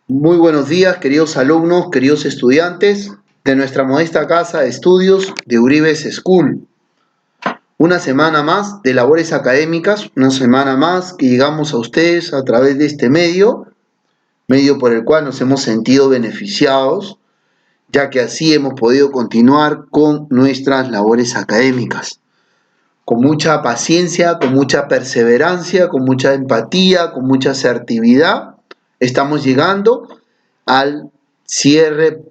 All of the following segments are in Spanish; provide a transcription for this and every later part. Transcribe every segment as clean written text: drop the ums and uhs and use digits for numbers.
Muy buenos días, queridos alumnos, queridos estudiantes de nuestra modesta casa de estudios de Uribes School. Una semana más de labores académicas, una semana más que llegamos a ustedes a través de este medio por el cual nos hemos sentido beneficiados, ya que así hemos podido continuar con nuestras labores académicas. Con mucha paciencia, con mucha perseverancia, con mucha empatía, con mucha asertividad, estamos llegando al cierre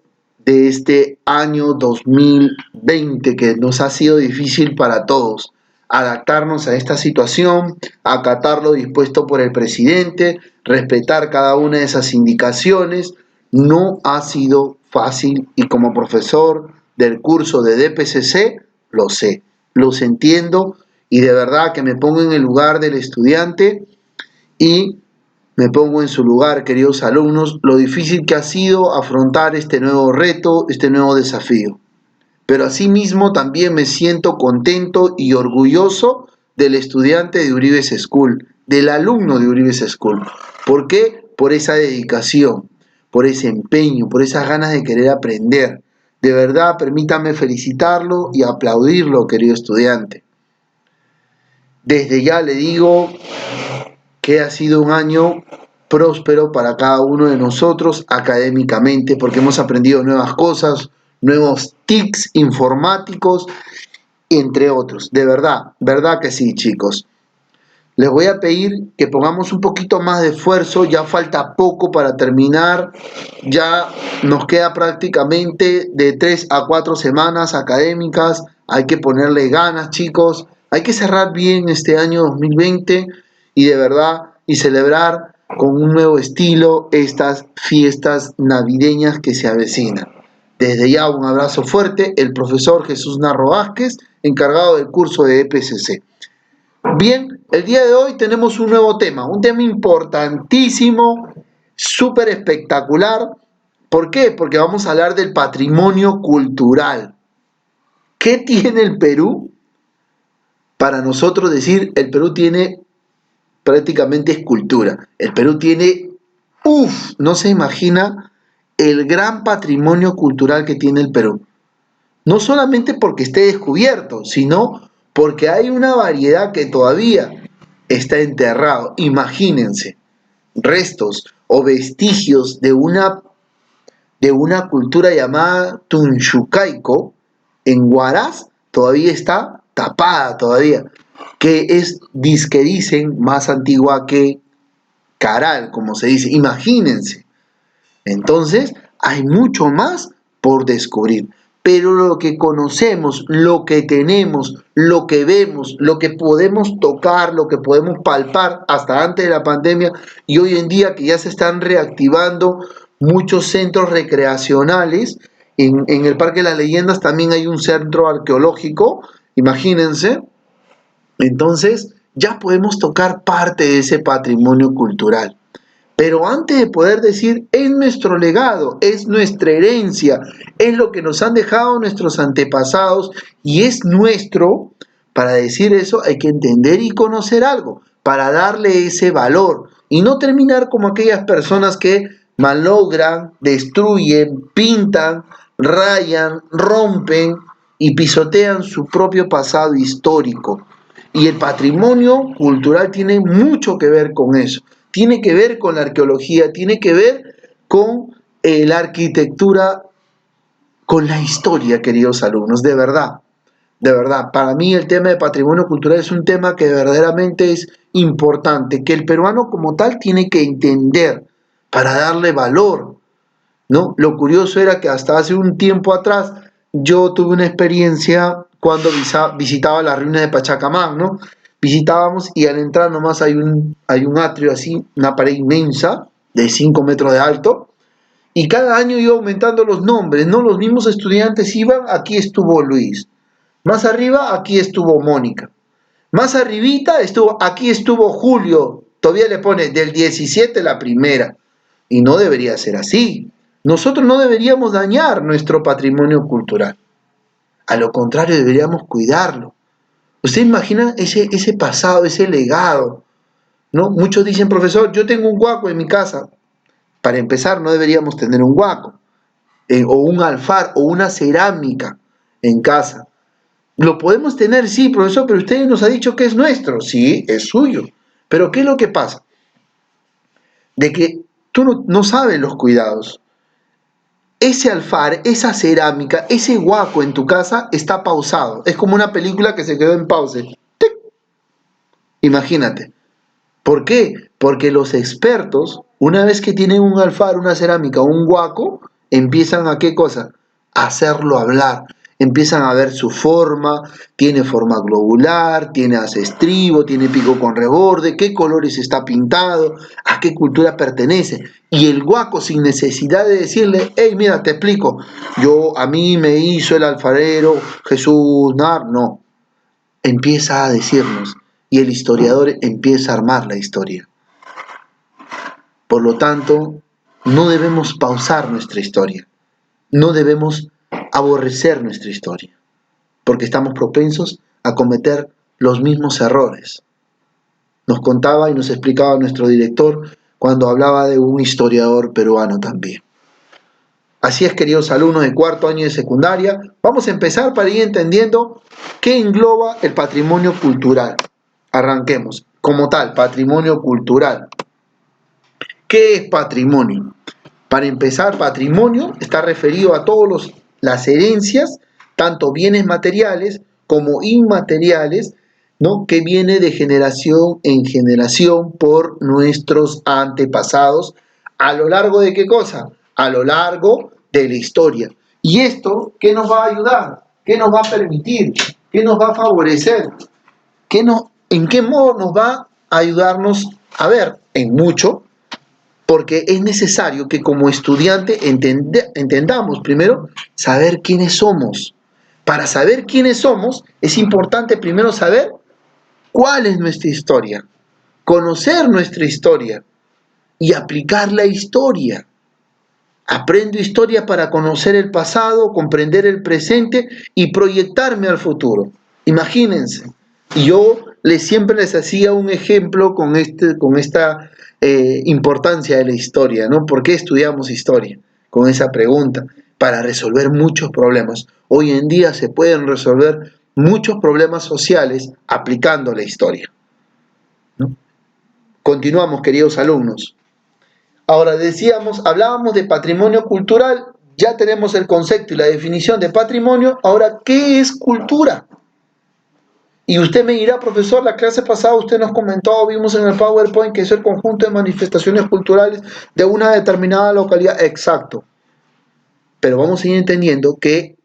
de este año 2020 que nos ha sido difícil para todos. Adaptarnos a esta situación, acatar lo dispuesto por el presidente, respetar cada una de esas indicaciones, no ha sido fácil y como profesor del curso de DPCC lo sé, los entiendo y de verdad que me pongo en el lugar del estudiante y me pongo en su lugar, queridos alumnos, lo difícil que ha sido afrontar este nuevo reto, este nuevo desafío. Pero asimismo también me siento contento y orgulloso del estudiante de Uribes School, del alumno de Uribes School. ¿Por qué? Por esa dedicación, por ese empeño, por esas ganas de querer aprender. De verdad, permítame felicitarlo y aplaudirlo, querido estudiante. Desde ya le digo que ha sido un año próspero para cada uno de nosotros académicamente, porque hemos aprendido nuevas cosas, nuevos tics informáticos, entre otros. De verdad, verdad que sí, chicos. Les voy a pedir que pongamos un poquito más de esfuerzo, ya falta poco para terminar, ya nos queda prácticamente de 3 a 4 semanas académicas, hay que ponerle ganas, chicos, hay que cerrar bien este año 2020 y de verdad y celebrar con un nuevo estilo estas fiestas navideñas que se avecinan. Desde ya un abrazo fuerte, el profesor Jesús Narro Vázquez, encargado del curso de EPCC. Bien, el día de hoy tenemos un nuevo tema, un tema importantísimo, súper espectacular. ¿Por qué? Porque vamos a hablar del patrimonio cultural. ¿Qué tiene el Perú? Para nosotros decir, el Perú tiene prácticamente escultura. El Perú tiene, no se imagina el gran patrimonio cultural que tiene el Perú. No solamente porque esté descubierto, sino porque hay una variedad que todavía está enterrado. Imagínense, restos o vestigios de una cultura llamada Tunchucaico en Huaraz todavía está tapada todavía, que es, que dicen, más antigua que Caral, como se dice. Imagínense. Entonces, hay mucho más por descubrir. Pero lo que conocemos, lo que tenemos, lo que vemos, lo que podemos tocar, lo que podemos palpar hasta antes de la pandemia y hoy en día que ya se están reactivando muchos centros recreacionales, en el Parque de las Leyendas también hay un centro arqueológico, imagínense, entonces ya podemos tocar parte de ese patrimonio cultural. Pero antes de poder decir, es nuestro legado, es nuestra herencia, es lo que nos han dejado nuestros antepasados y es nuestro, para decir eso hay que entender y conocer algo, para darle ese valor y no terminar como aquellas personas que malogran, destruyen, pintan, rayan, rompen y pisotean su propio pasado histórico. Y el patrimonio cultural tiene mucho que ver con eso. Tiene que ver con la arqueología, tiene que ver con la arquitectura, con la historia, queridos alumnos, de verdad. De verdad, para mí el tema de patrimonio cultural es un tema que verdaderamente es importante, que el peruano como tal tiene que entender para darle valor, ¿no? Lo curioso era que hasta hace un tiempo atrás yo tuve una experiencia cuando visitaba las ruinas de Pachacamán, ¿no? Visitábamos y al entrar nomás hay un atrio así, una pared inmensa de 5 metros de alto y cada año iba aumentando los nombres, ¿no? Los mismos estudiantes iban, aquí estuvo Luis, más arriba aquí estuvo Mónica, más arribita aquí estuvo Julio, todavía le pone del 17 la primera y no debería ser así. Nosotros no deberíamos dañar nuestro patrimonio cultural. A lo contrario, deberíamos cuidarlo. ¿Usted imagina ese pasado, ese legado? ¿No? Muchos dicen, profesor, yo tengo un guaco en mi casa. Para empezar, no deberíamos tener un huaco, o un alfar, o una cerámica en casa. Lo podemos tener, sí, profesor, pero usted nos ha dicho que es nuestro. Sí, es suyo. Pero ¿qué es lo que pasa? De que tú no sabes los cuidados. Ese alfar, esa cerámica, ese huaco en tu casa está pausado. Es como una película que se quedó en pausa. ¡Tic! Imagínate. ¿Por qué? Porque los expertos, una vez que tienen un alfar, una cerámica, un huaco, empiezan a ¿qué cosa? A hacerlo hablar. Empiezan a ver su forma, tiene forma globular, tiene haz estribo, tiene pico con reborde, qué colores está pintado, a qué cultura pertenece. Y el huaco, sin necesidad de decirle, hey, mira, te explico, a mí me hizo el alfarero Jesús Nar, no. Empieza a decirnos y el historiador empieza a armar la historia. Por lo tanto, no debemos pausar nuestra historia, no debemos aborrecer nuestra historia, porque estamos propensos a cometer los mismos errores. Nos contaba y nos explicaba nuestro director cuando hablaba de un historiador peruano también. Así es, queridos alumnos de cuarto año de secundaria, vamos a empezar para ir entendiendo qué engloba el patrimonio cultural. Arranquemos. Como tal, patrimonio cultural. ¿Qué es patrimonio? Para empezar, patrimonio está referido a todas las herencias, tanto bienes materiales como inmateriales, ¿no? Que viene de generación en generación por nuestros antepasados. ¿A lo largo de qué cosa? A lo largo de la historia. ¿Y esto qué nos va a ayudar? ¿Qué nos va a permitir? ¿Qué nos va a favorecer? ¿En qué modo nos va a ayudarnos? A ver, en mucho, porque es necesario que como estudiante entendamos primero saber quiénes somos. Para saber quiénes somos es importante primero saber cuál es nuestra historia, conocer nuestra historia y aplicar la historia. Aprendo historia para conocer el pasado, comprender el presente y proyectarme al futuro. Imagínense, y yo siempre les hacía un ejemplo con esta importancia de la historia, ¿no? ¿Por qué estudiamos historia? Con esa pregunta, para resolver muchos problemas. Hoy en día se pueden resolver muchos problemas sociales aplicando la historia, ¿no? Continuamos, queridos alumnos. Ahora hablábamos de patrimonio cultural, ya tenemos el concepto y la definición de patrimonio. Ahora, ¿qué es cultura? Y usted me dirá, profesor, la clase pasada usted nos comentó, vimos en el PowerPoint que es el conjunto de manifestaciones culturales de una determinada localidad. Exacto. Pero vamos a ir entendiendo que,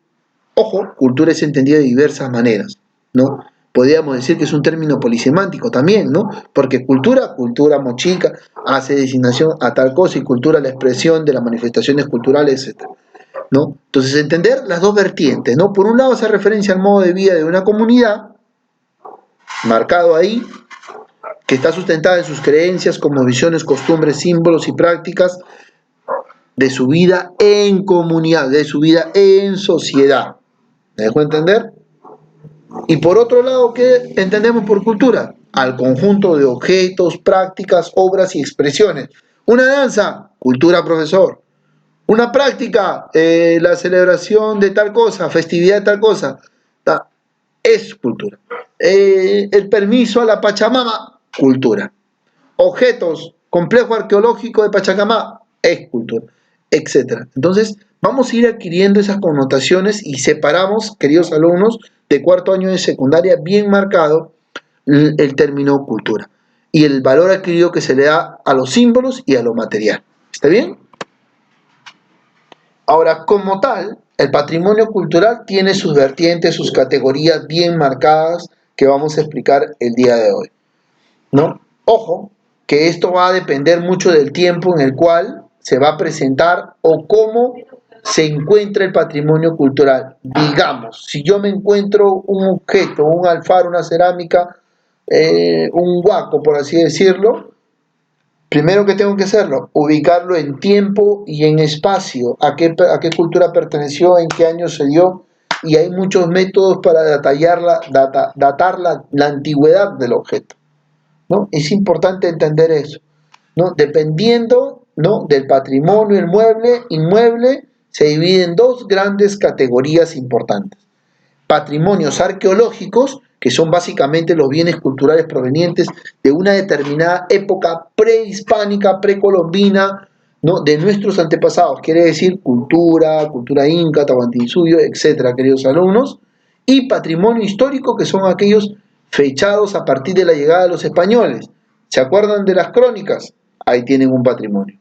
ojo, cultura es entendida de diversas maneras, ¿no? Podríamos decir que es un término polisemántico también, ¿no? Porque cultura mochica, hace designación a tal cosa, y cultura la expresión de las manifestaciones culturales, etc., ¿no? Entonces, entender las dos vertientes, ¿no? Por un lado, hace referencia al modo de vida de una comunidad, marcado ahí, que está sustentada en sus creencias, como visiones, costumbres, símbolos y prácticas de su vida en comunidad, de su vida en sociedad. ¿Me dejó entender? Y por otro lado, ¿qué entendemos por cultura? Al conjunto de objetos, prácticas, obras y expresiones. Una danza, cultura, profesor. Una práctica, la celebración de tal cosa, festividad de tal cosa, es cultura. El permiso a la Pachamama, cultura. Objetos, complejo arqueológico de Pachacamá, es cultura, etc. Entonces, vamos a ir adquiriendo esas connotaciones y separamos, queridos alumnos, de cuarto año de secundaria, bien marcado el término cultura y el valor adquirido que se le da a los símbolos y a lo material. ¿Está bien? Ahora, como tal, el patrimonio cultural tiene sus vertientes, sus categorías bien marcadas que vamos a explicar el día de hoy, ¿no? Ojo, que esto va a depender mucho del tiempo en el cual se va a presentar o cómo se encuentra el patrimonio cultural. Digamos, si yo me encuentro un objeto, un alfar, una cerámica, un huaco, por así decirlo, primero que tengo que hacerlo, ubicarlo en tiempo y en espacio, a qué cultura perteneció, en qué año se dio, y hay muchos métodos para datar la antigüedad del objeto, ¿no? Es importante entender eso, ¿no? Dependiendo ¿no?, del patrimonio inmueble se divide en dos grandes categorías importantes. Patrimonios arqueológicos, que son básicamente los bienes culturales provenientes de una determinada época prehispánica, precolombina, ¿no?, de nuestros antepasados, quiere decir cultura inca, tahuantinsuyo, etcétera, queridos alumnos, y patrimonio histórico, que son aquellos fechados a partir de la llegada de los españoles. ¿Se acuerdan de las crónicas? Ahí tienen un patrimonio.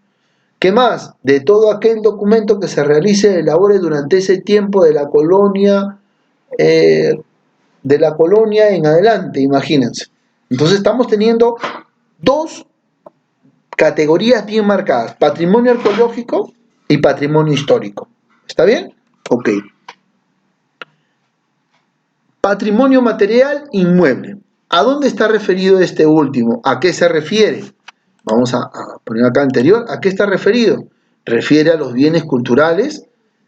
¿Qué más? De todo aquel documento que se realice, elabore durante ese tiempo de la colonia en adelante, imagínense. Entonces estamos teniendo dos categorías bien marcadas: patrimonio arqueológico y patrimonio histórico. ¿Está bien? Ok. Patrimonio material inmueble. ¿A dónde está referido este último? ¿A qué se refiere? Vamos a poner acá anterior. ¿A qué está referido? Refiere a los bienes culturales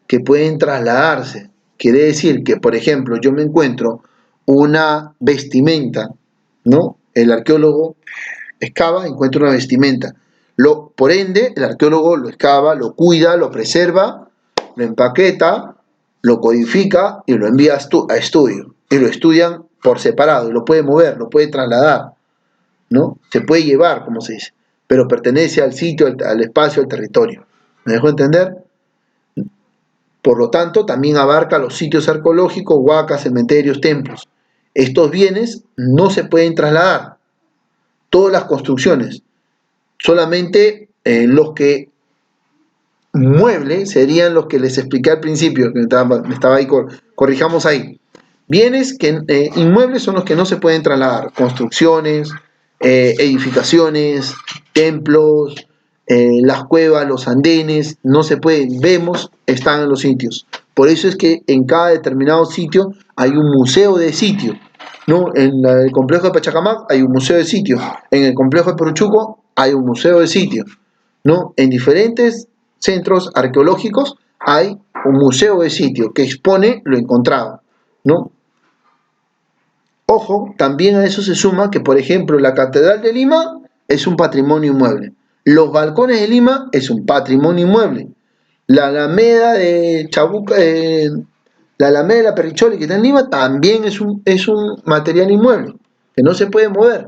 que pueden trasladarse. Quiere decir que, por ejemplo, yo me encuentro una vestimenta, ¿no? El arqueólogo excava, encuentra una vestimenta. Por ende, el arqueólogo lo excava, lo cuida, lo preserva, lo empaqueta, lo codifica y lo envía a estudio. Y lo estudian por separado, y lo puede mover, lo puede trasladar, ¿no? Se puede llevar, como se dice, pero pertenece al sitio, al espacio, al territorio. ¿Me dejo entender? Por lo tanto, también abarca los sitios arqueológicos, huacas, cementerios, templos. Estos bienes no se pueden trasladar. Todas las construcciones, solamente los que muebles serían los que les expliqué al principio, que me estaba ahí, corrijamos ahí. Bienes inmuebles son los que no se pueden trasladar: construcciones, edificaciones, templos, las cuevas, los andenes, no se pueden, vemos, están en los sitios. Por eso es que en cada determinado sitio hay un museo de sitio, ¿no? En el complejo de Pachacamac hay un museo de sitio, en el complejo de Poruchuco hay un museo de sitio, ¿no? En diferentes centros arqueológicos hay un museo de sitio que expone lo encontrado, ¿no? Ojo, también a eso se suma que, por ejemplo, la Catedral de Lima es un patrimonio inmueble. Los balcones de Lima es un patrimonio inmueble. La Alameda de Chabuca, la Alameda de la Perricholi, que está en Lima, también es un material inmueble, que no se puede mover.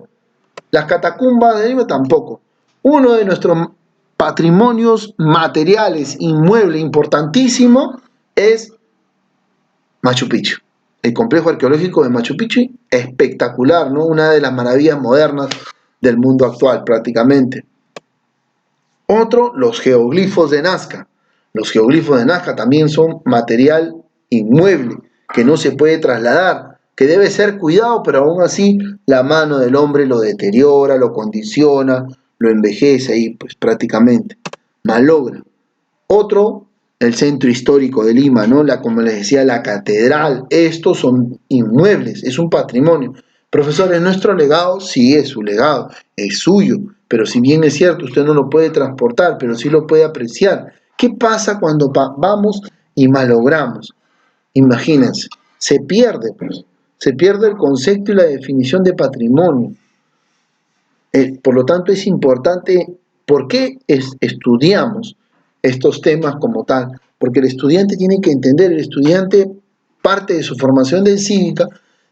Las catacumbas de Lima tampoco. Uno de nuestros patrimonios materiales inmuebles importantísimo es Machu Picchu. El complejo arqueológico de Machu Picchu, espectacular, ¿no? Una de las maravillas modernas del mundo actual, prácticamente. Otro, los geoglifos de Nazca. Los geoglifos de Nazca también son material inmueble, que no se puede trasladar, que debe ser cuidado, pero aún así la mano del hombre lo deteriora, lo condiciona, lo envejece y pues prácticamente malogra. Otro, el centro histórico de Lima, ¿no? Como les decía, la catedral. Estos son inmuebles, es un patrimonio. Profesor, ¿es nuestro legado? Sí, es su legado, es suyo, pero si bien es cierto, usted no lo puede transportar, pero sí lo puede apreciar. ¿Qué pasa cuando vamos y malogramos? Imagínense, se pierde, pues, se pierde el concepto y la definición de patrimonio. Por lo tanto, es importante. ¿Por qué estudiamos estos temas como tal? Porque el estudiante tiene que entender, el estudiante, parte de su formación de cívica,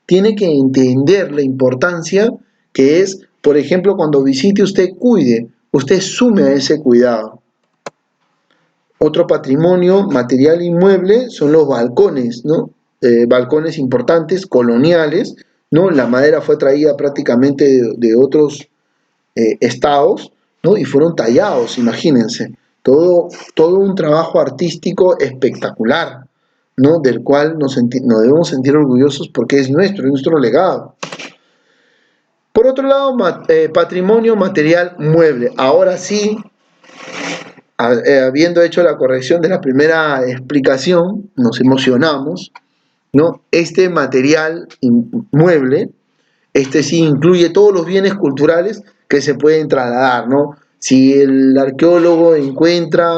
tiene que entender la importancia que es, por ejemplo, cuando visite, usted cuide, usted sume a ese cuidado. Otro patrimonio material inmueble son los balcones, ¿no? Balcones importantes, coloniales, ¿no? La madera fue traída prácticamente de otros estados, ¿no? Y fueron tallados, imagínense. Todo un trabajo artístico espectacular, ¿no? Del cual nos debemos sentir orgullosos porque es nuestro legado. Por otro lado, patrimonio material mueble. Ahora sí, habiendo hecho la corrección de la primera explicación, nos emocionamos, ¿no? Este material mueble, este sí incluye todos los bienes culturales que se pueden trasladar, ¿no? Si el arqueólogo encuentra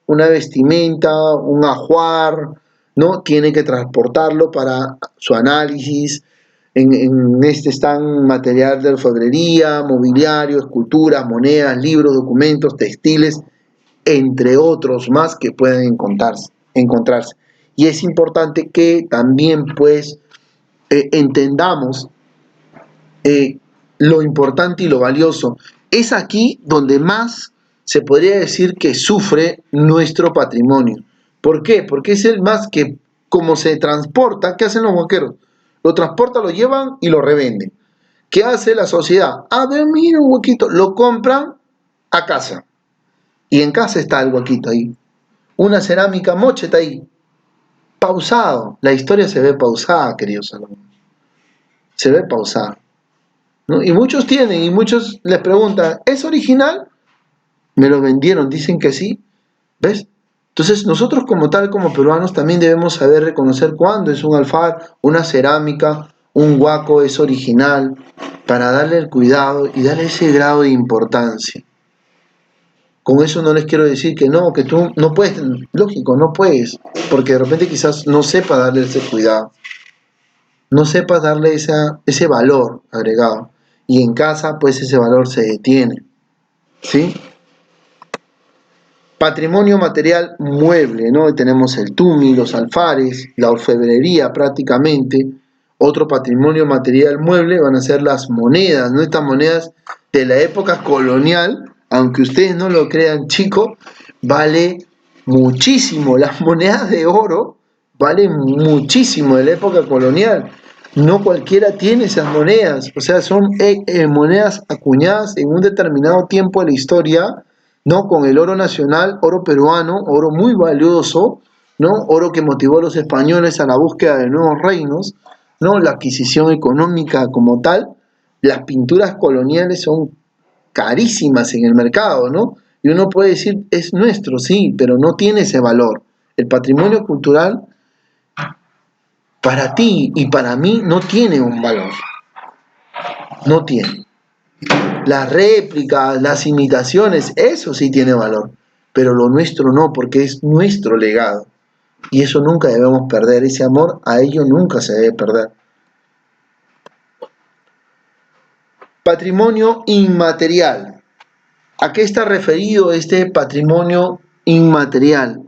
una vestimenta, un ajuar, ¿no? Tiene que transportarlo para su análisis. En este están material de alfarería, mobiliario, esculturas, monedas, libros, documentos, textiles, entre otros más que pueden encontrarse. Y es importante que también pues entendamos lo importante y lo valioso. Es aquí donde más se podría decir que sufre nuestro patrimonio. ¿Por qué? Porque es el más que, como se transporta, ¿qué hacen los huaqueros? Lo transportan, lo llevan y lo revenden. ¿Qué hace la sociedad? A ver, mira un huequito, lo compran a casa. Y en casa está el huequito ahí. Una cerámica mocheta ahí. Pausado. La historia se ve pausada, queridos alumnos. Se ve pausada, ¿no? Y muchos tienen, y muchos les preguntan, ¿es original? Me lo vendieron, dicen que sí. ¿Ves? Entonces nosotros como tal, como peruanos, también debemos saber reconocer cuándo es un alfar, una cerámica, un huaco es original, para darle el cuidado y darle ese grado de importancia. Con eso no les quiero decir que no, que tú no puedes, lógico, no puedes, porque de repente quizás no sepa darle ese cuidado, no sepa darle ese valor agregado. Y en casa, pues ese valor se detiene, ¿sí? Patrimonio material mueble, ¿no? Tenemos el tumi, los alfares, la orfebrería prácticamente. Otro patrimonio material mueble van a ser las monedas, ¿no? Estas monedas de la época colonial, aunque ustedes no lo crean, chicos, vale muchísimo. Las monedas de oro valen muchísimo de la época colonial. No cualquiera tiene esas monedas, o sea, son monedas acuñadas en un determinado tiempo de la historia, ¿no? Con el oro nacional, oro peruano, oro muy valioso, ¿no? Oro que motivó a los españoles a la búsqueda de nuevos reinos, ¿no? La adquisición económica como tal. Las pinturas coloniales son carísimas en el mercado, ¿no? Y uno puede decir, es nuestro, sí, pero no tiene ese valor. El patrimonio cultural para ti y para mí no tiene un valor, no tiene. Las réplicas, las imitaciones, eso sí tiene valor, pero lo nuestro no, porque es nuestro legado. Y eso nunca debemos perder, ese amor a ello nunca se debe perder. Patrimonio inmaterial. ¿A qué está referido este patrimonio inmaterial?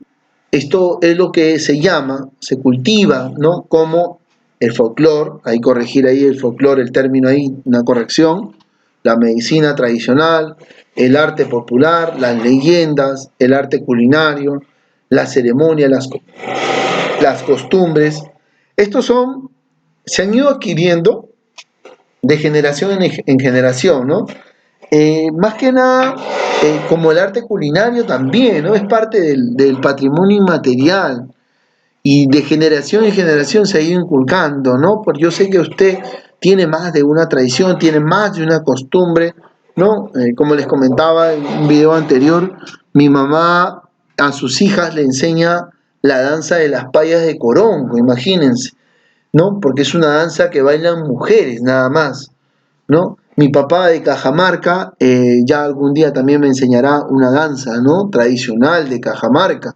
Esto es lo que se llama, se cultiva, ¿no? Como el folclore, ahí corregir ahí el folclore, el término ahí, una corrección, la medicina tradicional, el arte popular, las leyendas, el arte culinario, la ceremonia, las costumbres. Estos se han ido adquiriendo de generación en generación, ¿no? Más que nada, como el arte culinario también, ¿no? Es parte del patrimonio inmaterial y de generación en generación se ha ido inculcando, ¿no? Porque yo sé que usted tiene más de una tradición, tiene más de una costumbre, ¿no? Como les comentaba en un video anterior, mi mamá a sus hijas le enseña la danza de las payas de Corongo, imagínense, ¿no? Porque es una danza que bailan mujeres nada más, ¿no? Mi papá de Cajamarca ya algún día también me enseñará una danza, ¿no? Tradicional de Cajamarca.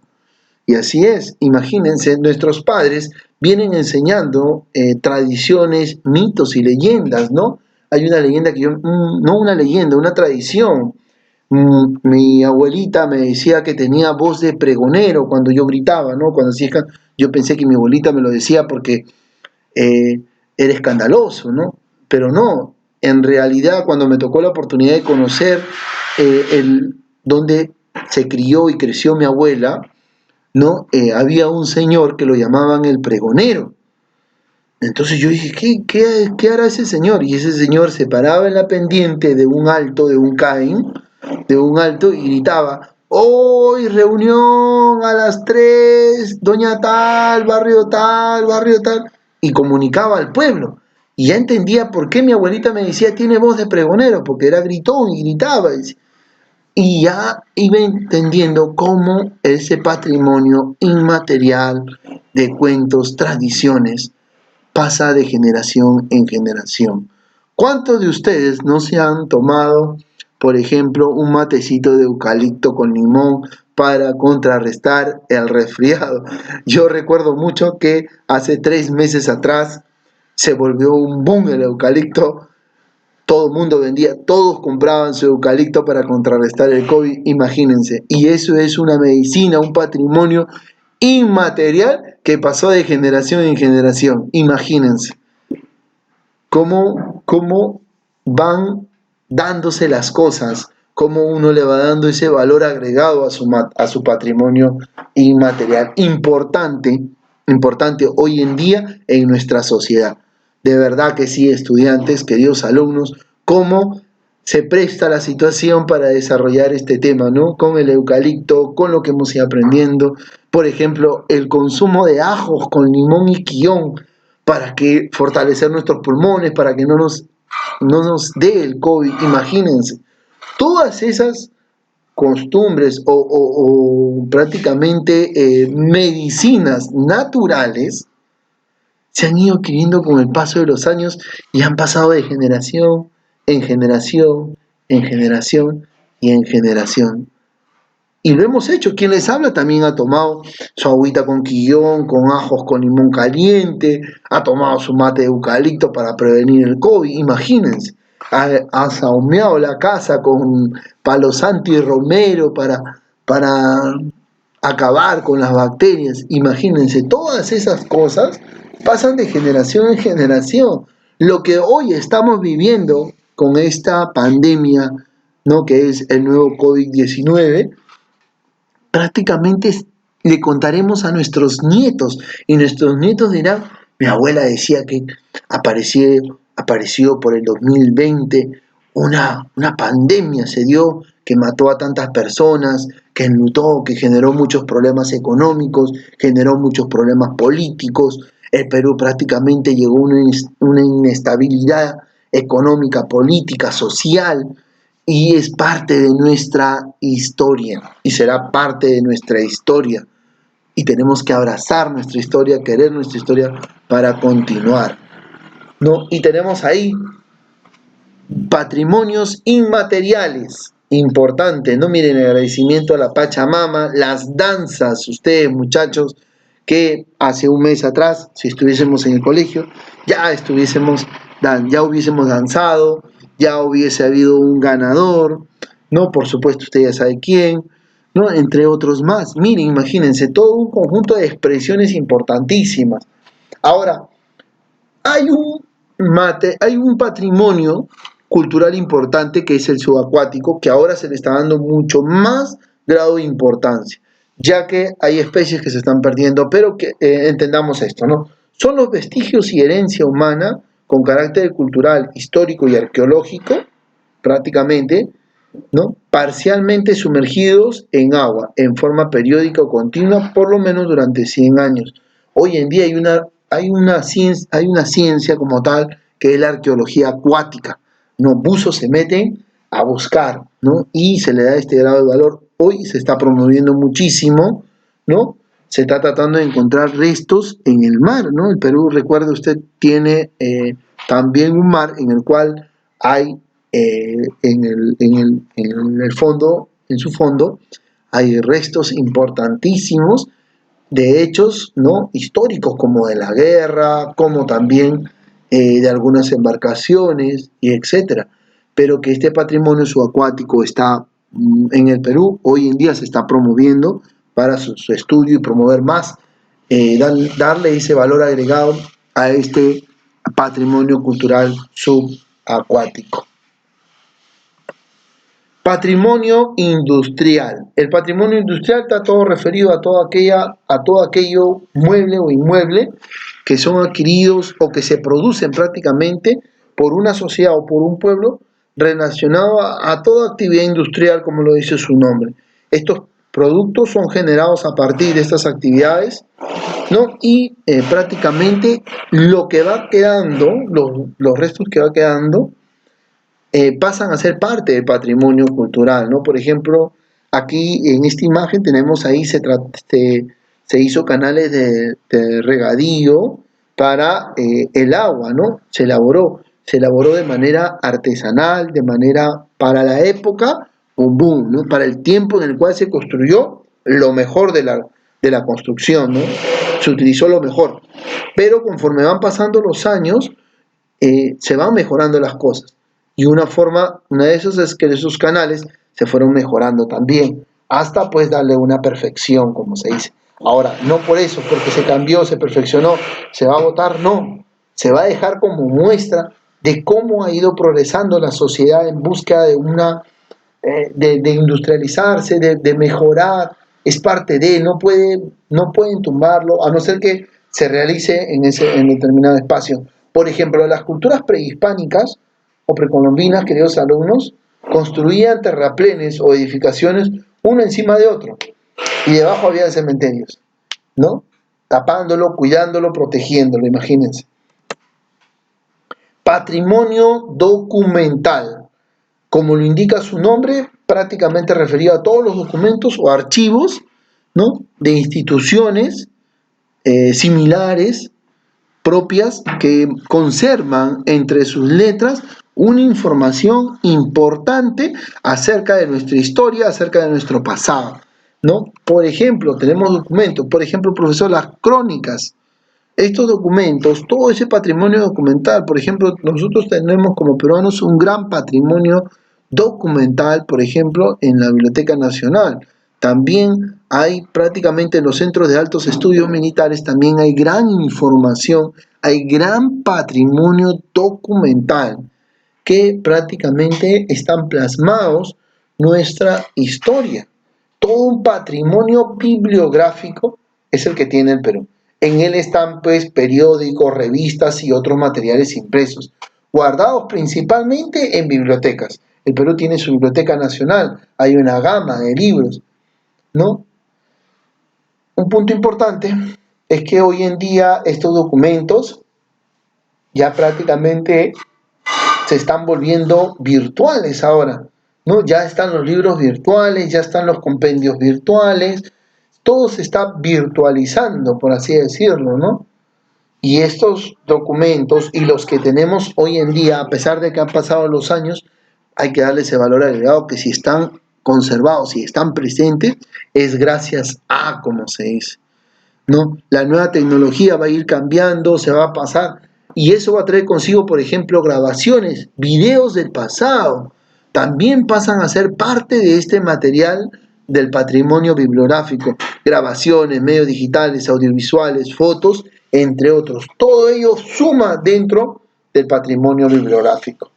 Y así es, imagínense, nuestros padres vienen enseñando tradiciones, mitos y leyendas, ¿no? Hay una leyenda que no una leyenda, una tradición. Mi abuelita me decía que tenía voz de pregonero cuando yo gritaba, ¿no? Cuando hacía, yo pensé que mi abuelita me lo decía porque era escandaloso, ¿no? Pero no, en realidad cuando me tocó la oportunidad de conocer donde se crió y creció mi abuela, ¿no? Había un señor que lo llamaban el pregonero. Entonces yo dije, ¿qué hará ese señor? Y ese señor se paraba en la pendiente de un alto, de un caín, de un alto, y gritaba, hoy reunión a las 3, doña tal, barrio tal, y comunicaba al pueblo. Y ya entendía por qué mi abuelita me decía, tiene voz de pregonero, porque era gritón y gritaba. Y ya iba entendiendo cómo ese patrimonio inmaterial de cuentos, tradiciones, pasa de generación en generación. ¿Cuántos de ustedes no se han tomado, por ejemplo, un matecito de eucalipto con limón para contrarrestar el resfriado? Yo recuerdo mucho que hace 3 meses atrás se volvió un boom el eucalipto. todo el mundo vendía, todos compraban su eucalipto para contrarrestar el COVID, imagínense. Y eso es una medicina, un patrimonio inmaterial que pasó de generación en generación, imagínense. Cómo van dándose las cosas, cómo uno le va dando ese valor agregado a su patrimonio inmaterial. Importante hoy en día en nuestra sociedad. De verdad que sí, estudiantes, queridos alumnos, cómo se presta la situación para desarrollar este tema, ¿no? Con el eucalipto, con lo que hemos ido aprendiendo. Por ejemplo, el consumo de ajos con limón y quión para que fortalecer nuestros pulmones, para que no nos dé el COVID, imagínense. Todas esas costumbres o prácticamente medicinas naturales se han ido adquiriendo con el paso de los años y han pasado de generación en generación, en generación y en generación. Y lo hemos hecho. Quien les habla también ha tomado su agüita con quillón, con ajos con limón caliente, ha tomado su mate de eucalipto para prevenir el COVID, imagínense. Ha saumeado la casa con palo santo y romero para acabar con las bacterias. Imagínense, todas esas cosas pasan de generación en generación. Lo que hoy estamos viviendo con esta pandemia, ¿no? Que es el nuevo COVID-19, prácticamente le contaremos a nuestros nietos y nuestros nietos dirán, mi abuela decía que apareció por el 2020 una pandemia, se dio, que mató a tantas personas, que enlutó, que generó muchos problemas económicos, generó muchos problemas políticos. El Perú prácticamente llegó a una inestabilidad económica, política, social, y es parte de nuestra historia y será parte de nuestra historia y tenemos que abrazar nuestra historia, querer nuestra historia para continuar, ¿no? Y tenemos ahí patrimonios inmateriales, importante, ¿no? Miren, el agradecimiento a la Pachamama, las danzas, ustedes muchachos, que hace un mes atrás, si estuviésemos en el colegio, ya hubiésemos danzado, ya hubiese habido un ganador, ¿no? Por supuesto, usted ya sabe quién, ¿no? Entre otros más. Miren, imagínense, todo un conjunto de expresiones importantísimas. Ahora, hay un patrimonio cultural importante que es el subacuático, que ahora se le está dando mucho más grado de importancia, ya que hay especies que se están perdiendo, pero que entendamos esto, ¿no? Son los vestigios y herencia humana con carácter cultural, histórico y arqueológico, prácticamente, ¿no? Parcialmente sumergidos en agua, en forma periódica o continua, por lo menos durante 100 años. Hoy en día hay una ciencia como tal que es la arqueología acuática. Los buzos se meten a buscar, ¿no? Y se le da este grado de valor. Hoy se está promoviendo muchísimo, ¿no? Se está tratando de encontrar restos en el mar, ¿no? El Perú, recuerde usted, tiene también un mar en el cual hay en el fondo, en su fondo, hay restos importantísimos de hechos, ¿no? Históricos, como de la guerra, como también de algunas embarcaciones, y etcétera. Pero que este patrimonio subacuático está en el Perú, hoy en día se está promoviendo para su estudio y promover más, darle ese valor agregado a este patrimonio cultural subacuático. Patrimonio industrial. El patrimonio industrial está todo referido a todo aquello mueble o inmueble que son adquiridos o que se producen prácticamente por una sociedad o por un pueblo relacionado a toda actividad industrial, como lo dice su nombre. Estos productos son generados a partir de estas actividades, ¿no? Y prácticamente lo que va quedando, los restos que va quedando, pasan a ser parte del patrimonio cultural, ¿no? Por ejemplo, aquí en esta imagen tenemos ahí, se hizo canales de regadío para el agua, ¿no? Se elaboró de manera artesanal, de manera para la época, un boom, ¿no? Para el tiempo en el cual se construyó lo mejor de la construcción, ¿no? Se utilizó lo mejor. Pero conforme van pasando los años, se van mejorando las cosas. Y una de esas es que esos canales se fueron mejorando también, hasta pues darle una perfección, como se dice. Ahora, no por eso, porque se cambió, se perfeccionó, se va a votar, no. Se va a dejar como muestra de cómo ha ido progresando la sociedad en búsqueda de de industrializarse, de mejorar, es parte de, no pueden tumbarlo, a no ser que se realice en determinado espacio. Por ejemplo, las culturas prehispánicas o precolombinas, queridos alumnos, construían terraplenes o edificaciones uno encima de otro, y debajo había cementerios, ¿no? Tapándolo, cuidándolo, protegiéndolo, imagínense. Patrimonio documental, como lo indica su nombre, prácticamente referido a todos los documentos o archivos, ¿no?, de instituciones similares, propias, que conservan entre sus letras una información importante acerca de nuestra historia, acerca de nuestro pasado, ¿no? Por ejemplo, tenemos documentos, por ejemplo, profesor, las crónicas. Estos documentos, todo ese patrimonio documental, por ejemplo, nosotros tenemos como peruanos un gran patrimonio documental, por ejemplo, en la Biblioteca Nacional. También hay prácticamente en los centros de altos estudios militares, también hay gran información, hay gran patrimonio documental que prácticamente están plasmados nuestra historia. Todo un patrimonio bibliográfico es el que tiene el Perú. En él están pues periódicos, revistas y otros materiales impresos, guardados principalmente en bibliotecas. El Perú tiene su biblioteca nacional, hay una gama de libros, ¿no? Un punto importante es que hoy en día estos documentos ya prácticamente se están volviendo virtuales ahora, ¿no? Ya están los libros virtuales, ya están los compendios virtuales, todo se está virtualizando, por así decirlo, ¿no? Y estos documentos y los que tenemos hoy en día, a pesar de que han pasado los años, hay que darle ese valor agregado, que si están conservados, si están presentes, es gracias a, como se dice, ¿no? La nueva tecnología va a ir cambiando, se va a pasar, y eso va a traer consigo, por ejemplo, grabaciones, videos del pasado, también pasan a ser parte de este material del patrimonio bibliográfico, grabaciones, medios digitales, audiovisuales, fotos, entre otros. Todo ello suma dentro del patrimonio bibliográfico,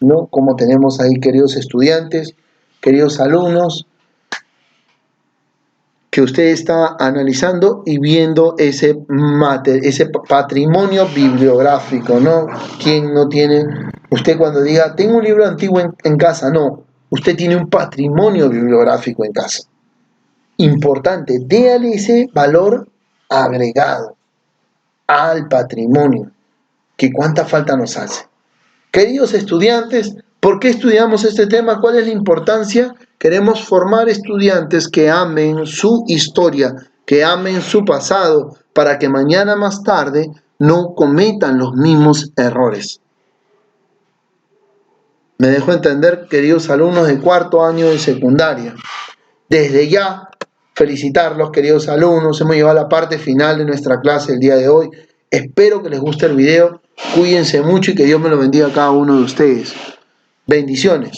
¿no? Como tenemos ahí, queridos estudiantes, queridos alumnos, que usted está analizando y viendo ese patrimonio bibliográfico, ¿no? ¿Quién no tiene? Usted cuando diga, tengo un libro antiguo en casa, no. Usted tiene un patrimonio bibliográfico en casa. Importante, déale ese valor agregado al patrimonio, que cuánta falta nos hace. Queridos estudiantes, ¿por qué estudiamos este tema? ¿Cuál es la importancia? Queremos formar estudiantes que amen su historia, que amen su pasado, para que mañana más tarde no cometan los mismos errores. Me dejo entender, queridos alumnos de cuarto año de secundaria. Desde ya, felicitarlos, queridos alumnos. Hemos llegado a la parte final de nuestra clase el día de hoy. Espero que les guste el video. Cuídense mucho y que Dios me lo bendiga a cada uno de ustedes. Bendiciones.